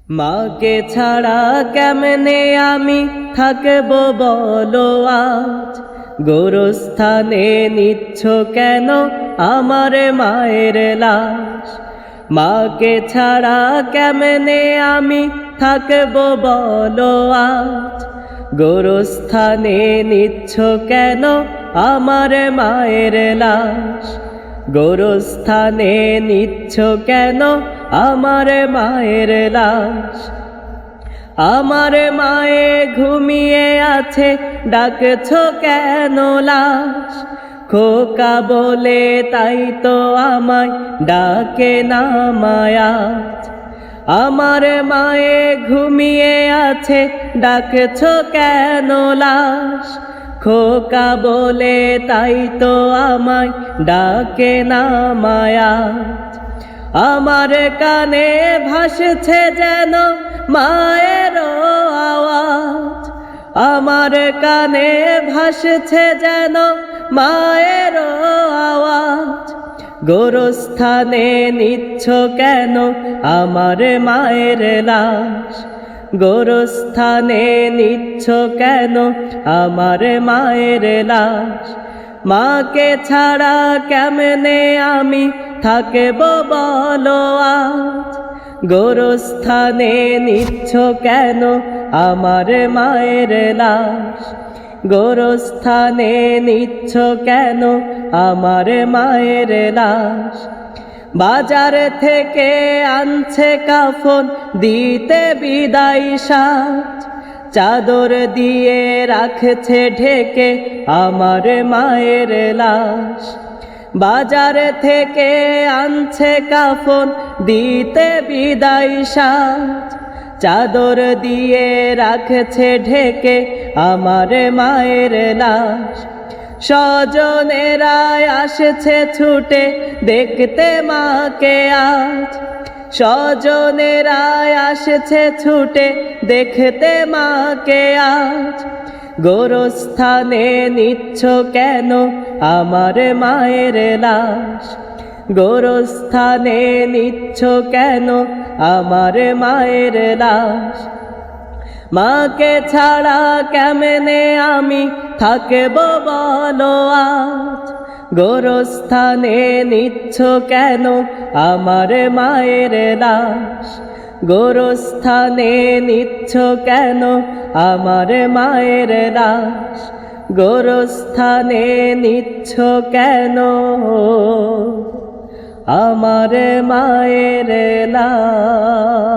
মাকে ছাড়া কেমনে আমি থাকবো বলো আজ, গোরস্থানে নিচ্ছ কেন আমার মায়ের লাশ। মাকে ছাড়া কেমনে আমি থাকবো বলো আজ, গোরস্থানে নিচ্ছ কেন আমার মায়ের লাশ। গোরস্থানে নিচ্ছ কেন আমার মায়ের লাশ। আমার মায়ে ঘুমিয়ে আছে ডাকছ কেন লাশ। খোকা বলে তাই তো আমায় ডাকে না মায়াজ। আমার মায়ে ঘুমিয়ে আছে ডাকছ কেন লাশ। খোকা বলে তাই তো আমায় ডাকে না মায়াজ। আমার কানে ভাসছে যেন মায়ের আওয়াজ। আমার কানে ভাসছে যেন মায়ের আওয়াজ। গোরস্থানে নিচ্ছ কেন আমার মায়ের লাশ। গোরস্থানে নিচ্ছ কেন আমার মায়ের লাশ। মাকে ছাড়া কেমনে আমি থাকবো বলো আজ, গোরস্থানে নিচ্ছ কেন আমার মায়ের লাশ। গোরস্থানে নিচ্ছ কেন আমার মায়ের লাশ। বাজার থেকে আনছে কাফন দিতে বিদায় সাজ। চাদর দিয়ে রাখছে ঢেকে আমার মায়ের লাশ। বাজার থেকে আনছে কাফন দিতে বিদায় সাজ। চাদর দিয়ে রাখছে ঢেকে আমার মায়ের লাশ। স্বজনেরা আসছে ছুটে দেখতে মাকে আজ। স্বজনেরা আসছে ছুটে দেখতে মাকে আজ। গোরস্থানে নিচ্ছ কেন আমার মায়ের লাশ। গোরস্থানে নিচ্ছ কেন আমার মায়ের লাশ। মাকে ছাড়া কেমনে আমি থাকবো বলো আজ, গোরস্থানে নিচ্ছ কেন আমার মায়ের লাশ। গোরস্থানে নিচ্ছ কেন আমার মায়ের লাশ। গোরস্থানে নিচ্ছ কেন আমার মায়ের লাশ।